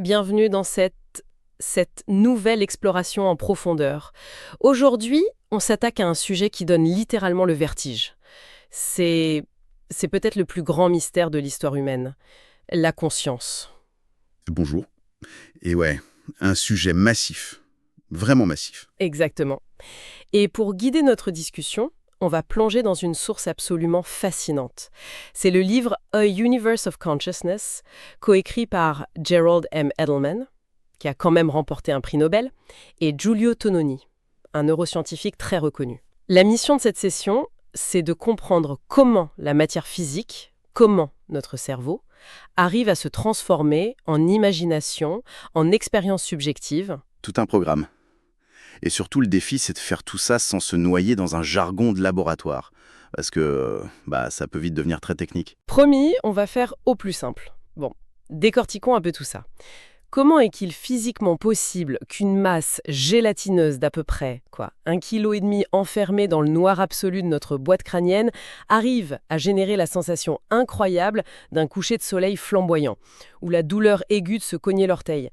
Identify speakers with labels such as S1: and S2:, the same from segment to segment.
S1: Bienvenue dans cette nouvelle exploration en profondeur. Aujourd'hui, on s'attaque à un sujet qui donne littéralement le vertige. C'est peut-être le plus grand mystère de l'histoire humaine, la conscience.
S2: Bonjour. Et ouais, un sujet massif, vraiment massif.
S1: Exactement. Et pour guider notre discussion, on va plonger dans une source absolument fascinante. C'est le livre A Universe of Consciousness, coécrit par Gerald M. Edelman, qui a quand même remporté un prix Nobel, et Giulio Tononi, un neuroscientifique très reconnu. La mission de cette session, c'est de comprendre comment la matière physique, comment notre cerveau, arrive à se transformer en imagination, en expérience subjective.
S2: Tout un programme. Et surtout, le défi, c'est de faire tout ça sans se noyer dans un jargon de laboratoire. Parce que, ça peut vite devenir très technique.
S1: Promis, on va faire au plus simple. Bon, décortiquons un peu tout ça. Comment est-il physiquement possible qu'une masse gélatineuse d'à peu près 1,5 kg enfermée dans le noir absolu de notre boîte crânienne arrive à générer la sensation incroyable d'un coucher de soleil flamboyant, ou la douleur aiguë de se cogner l'orteil?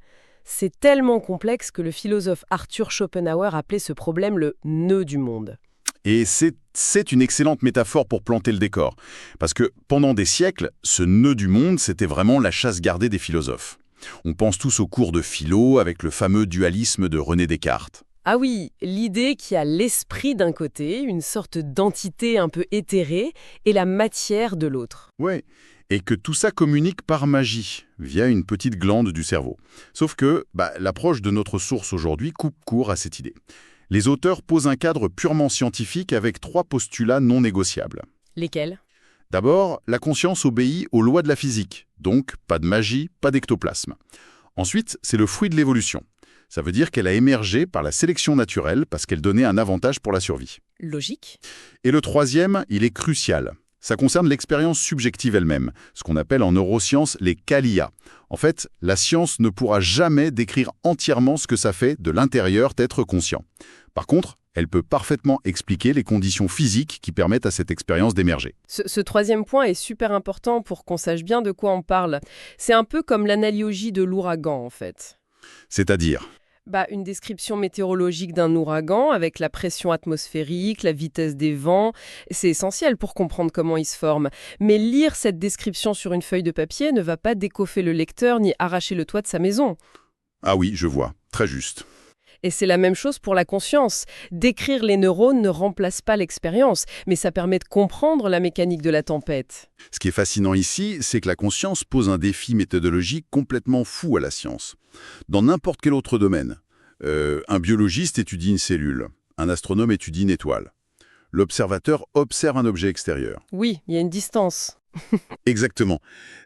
S1: C'est tellement complexe que le philosophe Arthur Schopenhauer appelait ce problème le nœud du monde.
S3: Et c'est une excellente métaphore pour planter le décor. Parce que pendant des siècles, ce nœud du monde, c'était vraiment la chasse gardée des philosophes. On pense tous aux cours de philo avec le fameux dualisme de René Descartes.
S1: Ah oui, l'idée qu'il y a l'esprit d'un côté, une sorte d'entité un peu éthérée, et la matière de l'autre.
S3: Ouais, et que tout ça communique par magie, via une petite glande du cerveau. Sauf que l'approche de notre source aujourd'hui coupe court à cette idée. Les auteurs posent un cadre purement scientifique avec 3 postulats non négociables.
S1: Lesquels?
S3: D'abord, la conscience obéit aux lois de la physique, donc pas de magie, pas d'ectoplasme. Ensuite, c'est le fruit de l'évolution. Ça veut dire qu'elle a émergé par la sélection naturelle parce qu'elle donnait un avantage pour la survie.
S1: Logique.
S3: Et le troisième, il est crucial. Ça concerne l'expérience subjective elle-même, ce qu'on appelle en neurosciences les qualia. En fait, la science ne pourra jamais décrire entièrement ce que ça fait de l'intérieur d'être conscient. Par contre, elle peut parfaitement expliquer les conditions physiques qui permettent à cette expérience d'émerger.
S1: Ce troisième point est super important pour qu'on sache bien de quoi on parle. C'est un peu comme l'analogie de l'ouragan, en fait.
S3: C'est-à-dire,
S1: Une description météorologique d'un ouragan avec la pression atmosphérique, la vitesse des vents, c'est essentiel pour comprendre comment il se forme. Mais lire cette description sur une feuille de papier ne va pas décoiffer le lecteur ni arracher le toit de sa maison.
S3: ah oui, je vois, très juste.
S1: Et c'est la même chose pour la conscience. Décrire les neurones ne remplace pas l'expérience, mais ça permet de comprendre la mécanique de la tempête.
S3: Ce qui est fascinant ici, c'est que la conscience pose un défi méthodologique complètement fou à la science. Dans n'importe quel autre domaine, un biologiste étudie une cellule, un astronome étudie une étoile. L'observateur observe un objet extérieur.
S1: Oui, il y a une distance.
S3: Exactement.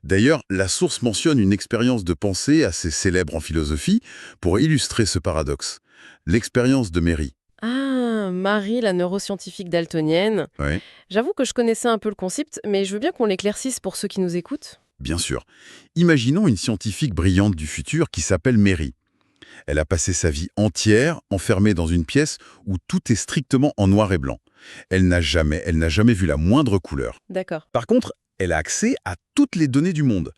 S3: D'ailleurs, la source mentionne une expérience de pensée assez célèbre en philosophie pour illustrer ce paradoxe. L'expérience de Mary.
S1: Ah, Marie, la neuroscientifique daltonienne.
S3: Ouais,
S1: J'avoue que je connaissais un peu le concept, mais je veux bien qu'on l'éclaircisse pour ceux qui nous écoutent.
S3: bien sûr. Imaginons une scientifique brillante du futur qui s'appelle Mary. Elle a passé sa vie entière enfermée dans une pièce où tout est strictement en noir et blanc. Elle n'a jamais vu la moindre couleur.
S1: D'accord.
S3: Par contre, elle a accès à toutes les données du monde.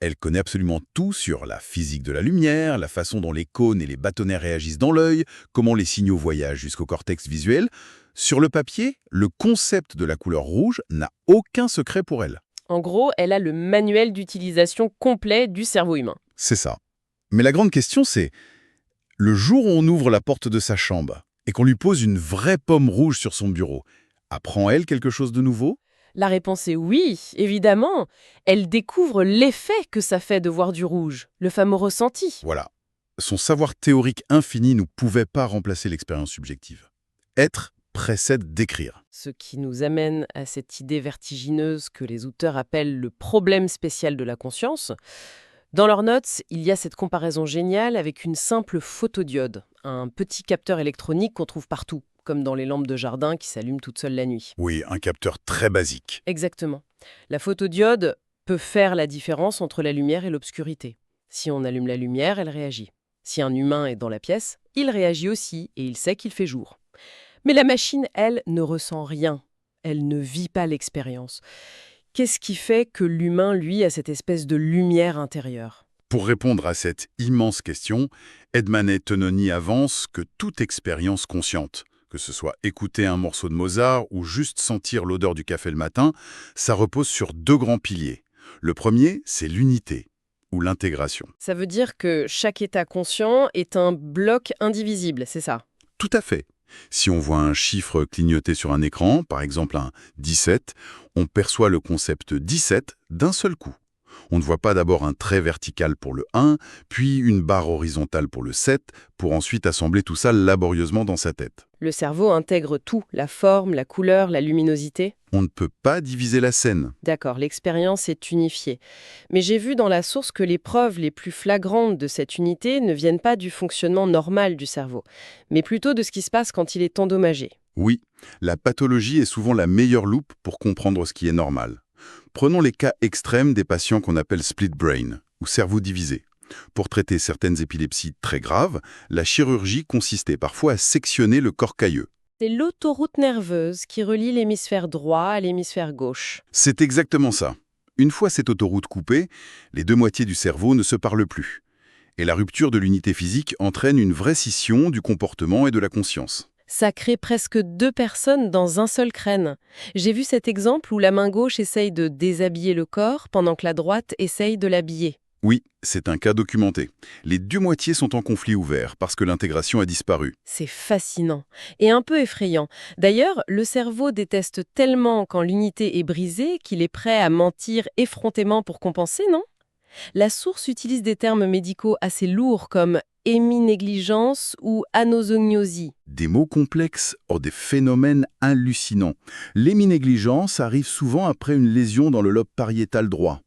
S3: Elle connaît absolument tout sur la physique de la lumière, la façon dont les cônes et les bâtonnets réagissent dans l'œil, comment les signaux voyagent jusqu'au cortex visuel. Sur le papier, le concept de la couleur rouge n'a aucun secret pour elle.
S1: En gros, elle a le manuel d'utilisation complet du cerveau humain.
S3: C'est ça. Mais la grande question, c'est le jour où on ouvre la porte de sa chambre et qu'on lui pose une vraie pomme rouge sur son bureau, apprend-elle quelque chose de nouveau ?
S1: La réponse est oui, évidemment. Elle découvre l'effet que ça fait de voir du rouge, le fameux ressenti.
S3: Voilà. Son savoir théorique infini ne pouvait pas remplacer l'expérience subjective. Être précède d'écrire.
S1: Ce qui nous amène à cette idée vertigineuse que les auteurs appellent le problème spécial de la conscience. Dans leurs notes, il y a cette comparaison géniale avec une simple photodiode, un petit capteur électronique qu'on trouve partout, comme dans les lampes de jardin qui s'allument toutes seules la nuit.
S3: Oui, un capteur très basique.
S1: Exactement. La photodiode peut faire la différence entre la lumière et l'obscurité. Si on allume la lumière, elle réagit. Si un humain est dans la pièce, il réagit aussi et il sait qu'il fait jour. Mais la machine, elle, ne ressent rien. Elle ne vit pas l'expérience. Qu'est-ce qui fait que l'humain, lui, a cette espèce de lumière intérieure ?
S3: Pour répondre à cette immense question, Edman et Tononi avancent que toute expérience consciente, que ce soit écouter un morceau de Mozart ou juste sentir l'odeur du café le matin, ça repose sur deux grands piliers. Le premier, c'est l'unité, ou l'intégration.
S1: Ça veut dire que chaque état conscient est un bloc indivisible, c'est ça?
S3: Tout à fait. Si on voit un chiffre clignoter sur un écran, par exemple un 17, on perçoit le concept 17 d'un seul coup. On ne voit pas d'abord un trait vertical pour le 1, puis une barre horizontale pour le 7, pour ensuite assembler tout ça laborieusement dans sa tête.
S1: Le cerveau intègre tout, la forme, la couleur, la luminosité.
S3: On ne peut pas diviser la scène.
S1: D'accord, l'expérience est unifiée. Mais j'ai vu dans la source que les preuves les plus flagrantes de cette unité ne viennent pas du fonctionnement normal du cerveau, mais plutôt de ce qui se passe quand il est endommagé.
S3: Oui, la pathologie est souvent la meilleure loupe pour comprendre ce qui est normal. Prenons les cas extrêmes des patients qu'on appelle split brain, ou cerveau divisé. Pour traiter certaines épilepsies très graves, la chirurgie consistait parfois à sectionner le corps calleux.
S1: C'est l'autoroute nerveuse qui relie l'hémisphère droit à l'hémisphère gauche.
S3: C'est exactement ça. Une fois cette autoroute coupée, les deux moitiés du cerveau ne se parlent plus. Et la rupture de l'unité physique entraîne une vraie scission du comportement et de la conscience.
S1: Ça crée presque deux personnes dans un seul crâne. J'ai vu cet exemple où la main gauche essaye de déshabiller le corps pendant que la droite essaye de l'habiller.
S3: Oui, c'est un cas documenté. Les deux moitiés sont en conflit ouvert parce que l'intégration a disparu.
S1: C'est fascinant et un peu effrayant. D'ailleurs, le cerveau déteste tellement quand l'unité est brisée qu'il est prêt à mentir effrontément pour compenser, non? La source utilise des termes médicaux assez lourds comme héminégligence ou anosognosie.
S3: Des mots complexes, or des phénomènes hallucinants. L'héminégligence arrive souvent après une lésion dans le lobe pariétal droit.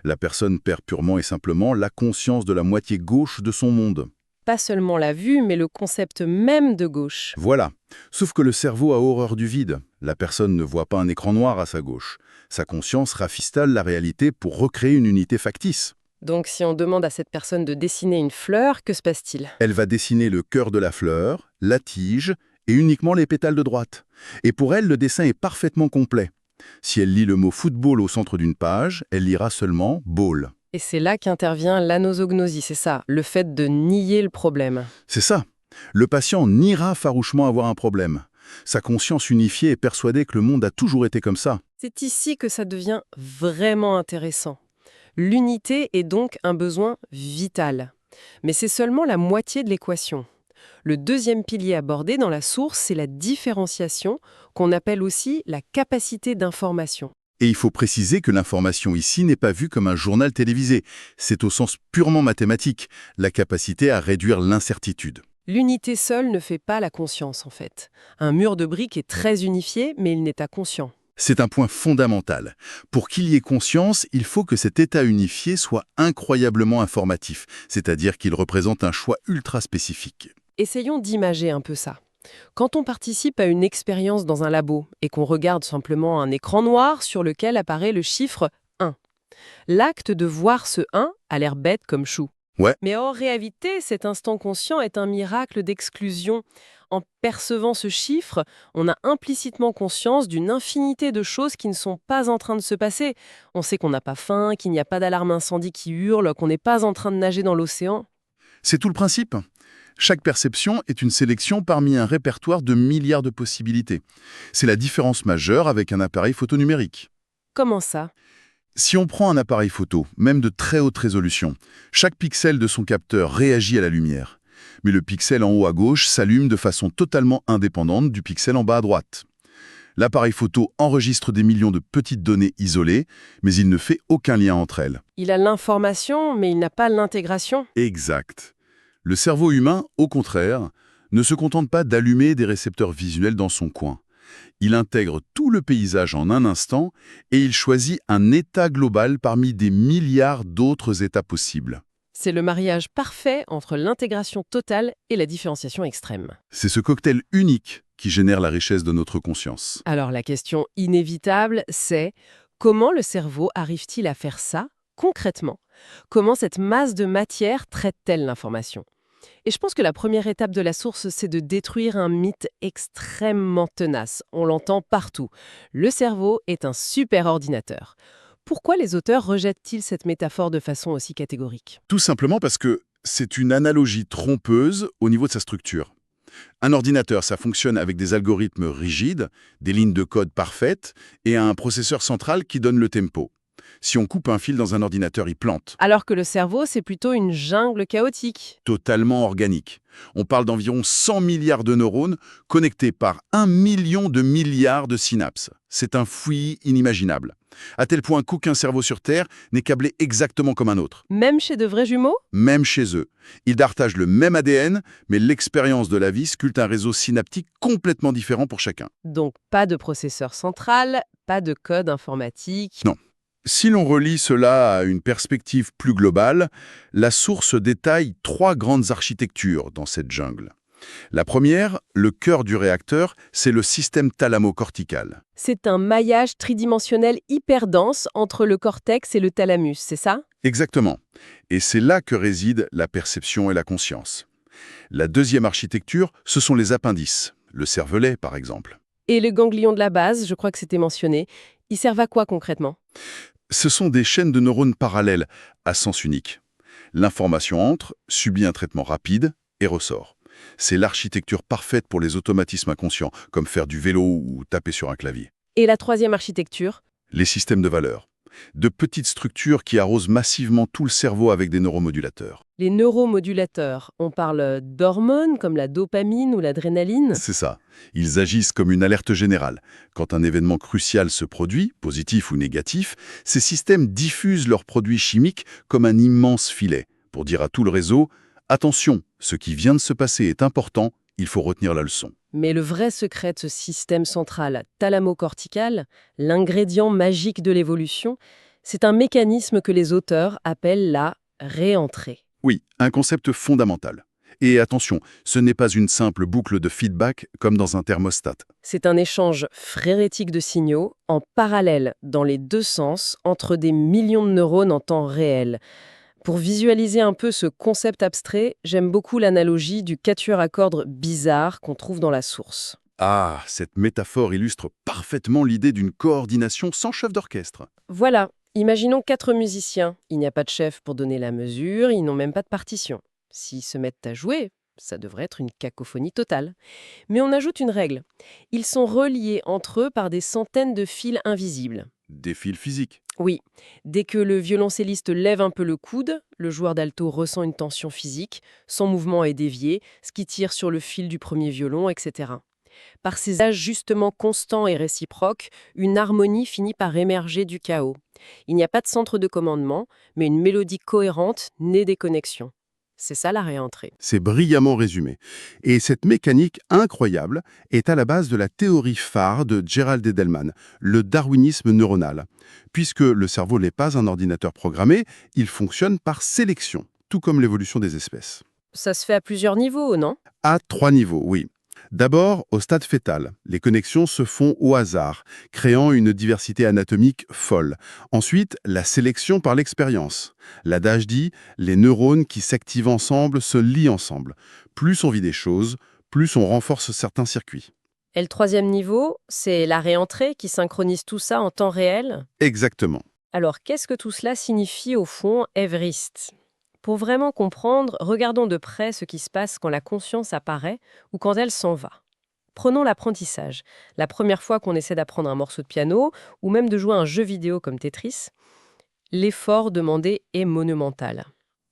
S3: La personne perd purement et simplement la conscience de la moitié gauche de son monde.
S1: Pas seulement la vue, mais le concept même de gauche.
S3: Voilà. Sauf que le cerveau a horreur du vide. La personne ne voit pas un écran noir à sa gauche. Sa conscience rafistole la réalité pour recréer une unité factice.
S1: Donc si on demande à cette personne de dessiner une fleur, que se passe-t-il?
S3: Elle va dessiner le cœur de la fleur, la tige et uniquement les pétales de droite. Et pour elle, le dessin est parfaitement complet. Si elle lit le mot football au centre d'une page, elle lira seulement ball.
S1: Et c'est là qu'intervient l'anosognosie, c'est ça, le fait de nier le problème.
S3: C'est ça. Le patient niera farouchement avoir un problème. Sa conscience unifiée est persuadée que le monde a toujours été comme ça.
S1: C'est ici que ça devient vraiment intéressant. L'unité est donc un besoin vital. Mais c'est seulement la moitié de l'équation. Le deuxième pilier abordé dans la source, c'est la différenciation, qu'on appelle aussi la capacité d'information.
S3: Et il faut préciser que l'information ici n'est pas vue comme un journal télévisé. C'est au sens purement mathématique, la capacité à réduire l'incertitude.
S1: L'unité seule ne fait pas la conscience, en fait. Un mur de briques est très unifié, mais il n'est pas conscient.
S3: C'est un point fondamental. Pour qu'il y ait conscience, il faut que cet état unifié soit incroyablement informatif, c'est-à-dire qu'il représente un choix ultra spécifique.
S1: Essayons d'imager un peu ça. Quand on participe à une expérience dans un labo et qu'on regarde simplement un écran noir sur lequel apparaît le chiffre 1, l'acte de voir ce 1 a l'air bête comme chou.
S3: Ouais.
S1: Mais en réalité, cet instant conscient est un miracle d'exclusion. En percevant ce chiffre, on a implicitement conscience d'une infinité de choses qui ne sont pas en train de se passer. On sait qu'on n'a pas faim, qu'il n'y a pas d'alarme incendie qui hurle, qu'on n'est pas en train de nager dans l'océan.
S3: C'est tout le principe. Chaque perception est une sélection parmi un répertoire de milliards de possibilités. C'est la différence majeure avec un appareil photo numérique.
S1: Comment ça ?
S3: Si on prend un appareil photo, même de très haute résolution, chaque pixel de son capteur réagit à la lumière. Mais le pixel en haut à gauche s'allume de façon totalement indépendante du pixel en bas à droite. L'appareil photo enregistre des millions de petites données isolées, mais il ne fait aucun lien entre elles.
S1: Il a l'information, mais il n'a pas l'intégration.
S3: Exact. Le cerveau humain, au contraire, ne se contente pas d'allumer des récepteurs visuels dans son coin. Il intègre tout le paysage en un instant et il choisit un état global parmi des milliards d'autres états possibles.
S1: C'est le mariage parfait entre l'intégration totale et la différenciation extrême.
S3: C'est ce cocktail unique qui génère la richesse de notre conscience.
S1: Alors la question inévitable, c'est comment le cerveau arrive-t-il à faire ça concrètement? Comment cette masse de matière traite-t-elle l'information? Et je pense que la première étape de la source, c'est de détruire un mythe extrêmement tenace. On l'entend partout. Le cerveau est un super ordinateur. pourquoi les auteurs rejettent-ils cette métaphore de façon aussi catégorique?
S3: Tout simplement parce que c'est une analogie trompeuse au niveau de sa structure. Un ordinateur, ça fonctionne avec des algorithmes rigides, des lignes de code parfaites et un processeur central qui donne le tempo. Si on coupe un fil dans un ordinateur, il plante.
S1: Alors que le cerveau, c'est plutôt une jungle chaotique.
S3: Totalement organique. On parle d'environ 100 milliards de neurones connectés par 1 million de milliards de synapses. C'est un fouillis inimaginable. À tel point qu'aucun cerveau sur Terre n'est câblé exactement comme un autre.
S1: Même chez de vrais jumeaux?
S3: Même chez eux. Ils partagent le même ADN, mais l'expérience de la vie sculpte un réseau synaptique complètement différent pour chacun.
S1: Donc pas de processeur central, pas de code informatique.
S3: Non. Si l'on relie cela à une perspective plus globale, la source détaille 3 grandes architectures dans cette jungle. La première, le cœur du réacteur, c'est le système thalamo-cortical.
S1: C'est un maillage tridimensionnel hyper dense entre le cortex et le thalamus, c'est ça?
S3: Exactement. Et c'est là que réside la perception et la conscience. La deuxième architecture, ce sont les appendices, le cervelet par exemple.
S1: Et le ganglion de la base, je crois que c'était mentionné, ils servent à quoi concrètement?
S3: Ce sont des chaînes de neurones parallèles à sens unique. L'information entre, subit un traitement rapide et ressort. C'est l'architecture parfaite pour les automatismes inconscients, comme faire du vélo ou taper sur un clavier.
S1: Et la troisième architecture?
S3: Les systèmes de valeurs. De petites structures qui arrosent massivement tout le cerveau avec des neuromodulateurs.
S1: Les neuromodulateurs, on parle d'hormones comme la dopamine ou l'adrénaline?
S3: C'est ça. Ils agissent comme une alerte générale. Quand un événement crucial se produit, positif ou négatif, ces systèmes diffusent leurs produits chimiques comme un immense filet, pour dire à tout le réseau « Attention, ce qui vient de se passer est important, il faut retenir la leçon ».
S1: Mais le vrai secret de ce système central thalamo-cortical, l'ingrédient magique de l'évolution, c'est un mécanisme que les auteurs appellent la réentrée.
S3: Oui, un concept fondamental. Et attention, ce n'est pas une simple boucle de feedback comme dans un thermostat.
S1: C'est un échange frénétique de signaux en parallèle dans les deux sens entre des millions de neurones en temps réel. Pour visualiser un peu ce concept abstrait, j'aime beaucoup l'analogie du quatuor à cordes bizarre qu'on trouve dans la source.
S3: Ah, cette métaphore illustre parfaitement l'idée d'une coordination sans chef d'orchestre.
S1: Voilà, imaginons 4 musiciens. Il n'y a pas de chef pour donner la mesure, ils n'ont même pas de partition. S'ils se mettent à jouer, ça devrait être une cacophonie totale. Mais on ajoute une règle. Ils sont reliés entre eux par des centaines de fils invisibles.
S3: Des fils physiques.
S1: Oui, dès que le violoncelliste lève un peu le coude, le joueur d'alto ressent une tension physique, son mouvement est dévié, ce qui tire sur le fil du premier violon, etc. Par ces ajustements constants et réciproques, une harmonie finit par émerger du chaos. Il n'y a pas de centre de commandement, mais une mélodie cohérente née des connexions. C'est ça la réentrée.
S4: C'est brillamment résumé. Et cette mécanique incroyable est à la base de la théorie phare de Gerald Edelman, le darwinisme neuronal. Puisque le cerveau n'est pas un ordinateur programmé, il fonctionne par sélection, tout comme l'évolution des espèces.
S1: Ça se fait à plusieurs niveaux, non?
S4: À 3 niveaux, oui. D'abord, au stade fœtal, les connexions se font au hasard, créant une diversité anatomique folle. Ensuite, la sélection par l'expérience. L'adage dit « les neurones qui s'activent ensemble se lient ensemble ». Plus on vit des choses, plus on renforce certains circuits.
S1: Et le troisième niveau, c'est la réentrée qui synchronise tout ça en temps réel.
S4: Exactement.
S1: Alors, qu'est-ce que tout cela signifie au fond, Everest? Pour vraiment comprendre, regardons de près ce qui se passe quand la conscience apparaît ou quand elle s'en va. Prenons l'apprentissage. La première fois qu'on essaie d'apprendre un morceau de piano ou même de jouer à un jeu vidéo comme Tetris, l'effort demandé est monumental.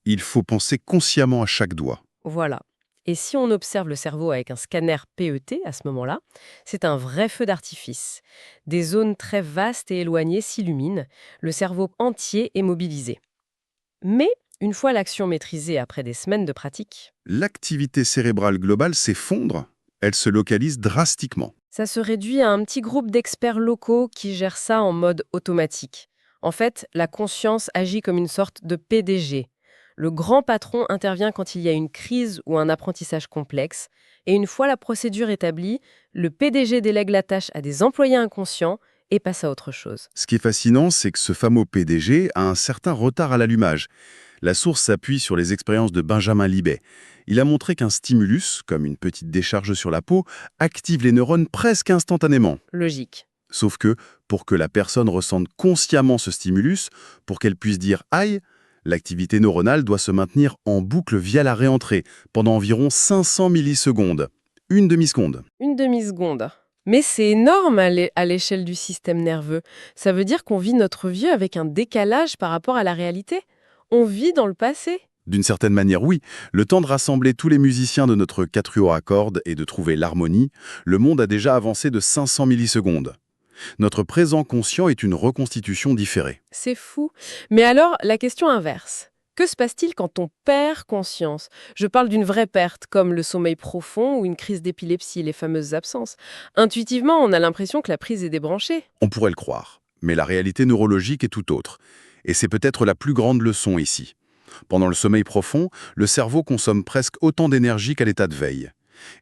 S4: Il faut penser consciemment à chaque doigt.
S1: Voilà. Et si on observe le cerveau avec un scanner PET à ce moment-là, c'est un vrai feu d'artifice. Des zones très vastes et éloignées s'illuminent, le cerveau entier est mobilisé. Mais une fois l'action maîtrisée après des semaines de pratique,
S4: L'activité cérébrale globale s'effondre, elle se localise drastiquement.
S1: ça se réduit à un petit groupe d'experts locaux qui gèrent ça en mode automatique. En fait, la conscience agit comme une sorte de PDG. Le grand patron intervient quand il y a une crise ou un apprentissage complexe, et une fois la procédure établie, le PDG délègue la tâche à des employés inconscients et passe à autre chose.
S4: Ce qui est fascinant, c'est que ce fameux PDG a un certain retard à l'allumage. La source s'appuie sur les expériences de Benjamin Libet. Il a montré qu'un stimulus, comme une petite décharge sur la peau, active les neurones presque instantanément.
S1: Logique.
S4: Sauf que, pour que la personne ressente consciemment ce stimulus, pour qu'elle puisse dire « aïe », l'activité neuronale doit se maintenir en boucle via la réentrée pendant environ 500 millisecondes, une demi-seconde.
S1: Une demi-seconde. Mais c'est énorme à l'échelle du système nerveux. Ça veut dire qu'on vit notre vie avec un décalage par rapport à la réalité. On vit dans le passé.
S4: D'une certaine manière, oui. Le temps de rassembler tous les musiciens de notre quatuor à cordes et de trouver l'harmonie, le monde a déjà avancé de 500 millisecondes. Notre présent conscient est une reconstitution différée.
S1: C'est fou. Mais alors, la question inverse. Que se passe-t-il quand on perd conscience? Je parle d'une vraie perte, comme le sommeil profond ou une crise d'épilepsie, les fameuses absences. Intuitivement, on a l'impression que la prise est débranchée.
S4: On pourrait le croire, mais la réalité neurologique est tout autre. Et c'est peut-être la plus grande leçon ici. Pendant le sommeil profond, le cerveau consomme presque autant d'énergie qu'à l'état de veille.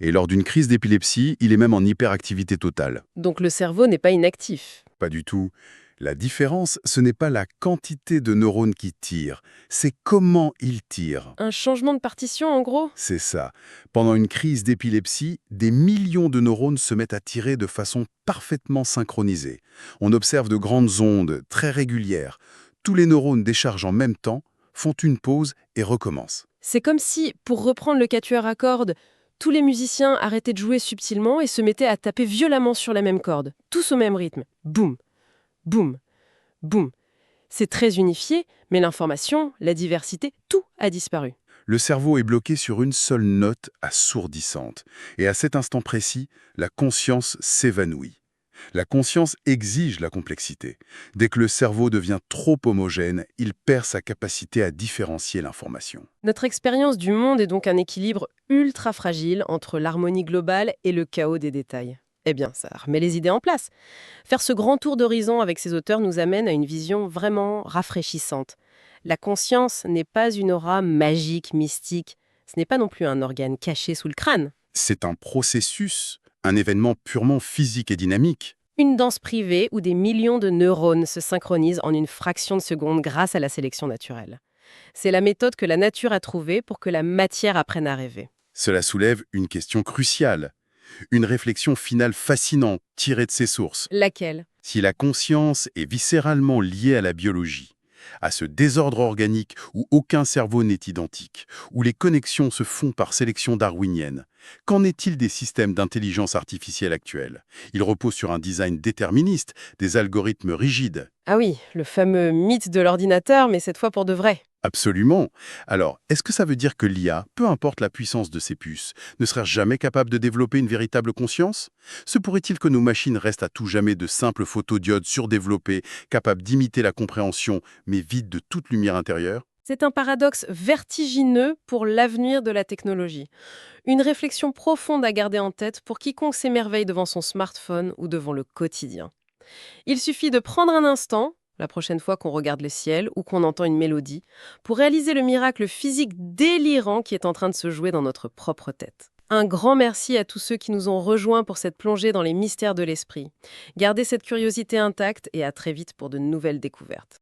S4: Et lors d'une crise d'épilepsie, il est même en hyperactivité totale.
S1: Donc le cerveau n'est pas inactif.
S4: Pas du tout. La différence, ce n'est pas la quantité de neurones qui tirent, c'est comment ils tirent.
S1: Un changement de partition, en gros?
S4: C'est ça. Pendant une crise d'épilepsie, des millions de neurones se mettent à tirer de façon parfaitement synchronisée. On observe de grandes ondes, très régulières. Tous les neurones déchargent en même temps, font une pause et recommencent.
S1: C'est comme si, pour reprendre le quatuor à cordes, tous les musiciens arrêtaient de jouer subtilement et se mettaient à taper violemment sur la même corde, tous au même rythme. Boum, boum, boum. C'est très unifié, mais l'information, la diversité, tout a disparu.
S4: Le cerveau est bloqué sur une seule note assourdissante. Et à cet instant précis, la conscience s'évanouit. La conscience exige la complexité. Dès que le cerveau devient trop homogène, il perd sa capacité à différencier l'information.
S1: Notre expérience du monde est donc un équilibre ultra fragile entre l'harmonie globale et le chaos des détails. Eh bien, ça remet les idées en place. Faire ce grand tour d'horizon avec ces auteurs nous amène à une vision vraiment rafraîchissante. La conscience n'est pas une aura magique, mystique. Ce n'est pas non plus un organe caché sous le crâne.
S4: C'est un processus, un événement purement physique et dynamique.
S1: Une danse privée où des millions de neurones se synchronisent en une fraction de seconde grâce à la sélection naturelle. C'est la méthode que la nature a trouvée pour que la matière apprenne à rêver.
S4: Cela soulève une question cruciale. Une réflexion finale fascinante tirée de ses sources.
S1: Laquelle?
S4: Si la conscience est viscéralement liée à la biologie, à ce désordre organique où aucun cerveau n'est identique, où les connexions se font par sélection darwinienne, qu'en est-il des systèmes d'intelligence artificielle actuels? Ils reposent sur un design déterministe, des algorithmes rigides.
S1: Ah oui, le fameux mythe de l'ordinateur, mais cette fois pour de vrai.
S4: Absolument. Alors, est-ce que ça veut dire que l'IA, peu importe la puissance de ses puces, ne serait jamais capable de développer une véritable conscience? Se pourrait-il que nos machines restent à tout jamais de simples photodiodes surdéveloppées, capables d'imiter la compréhension, mais vides de toute lumière intérieure?
S1: C'est un paradoxe vertigineux pour l'avenir de la technologie. Une réflexion profonde à garder en tête pour quiconque s'émerveille devant son smartphone ou devant le quotidien. Il suffit de prendre un instant, la prochaine fois qu'on regarde le ciel ou qu'on entend une mélodie, pour réaliser le miracle physique délirant qui est en train de se jouer dans notre propre tête. Un grand merci à tous ceux qui nous ont rejoints pour cette plongée dans les mystères de l'esprit. Gardez cette curiosité intacte et à très vite pour de nouvelles découvertes.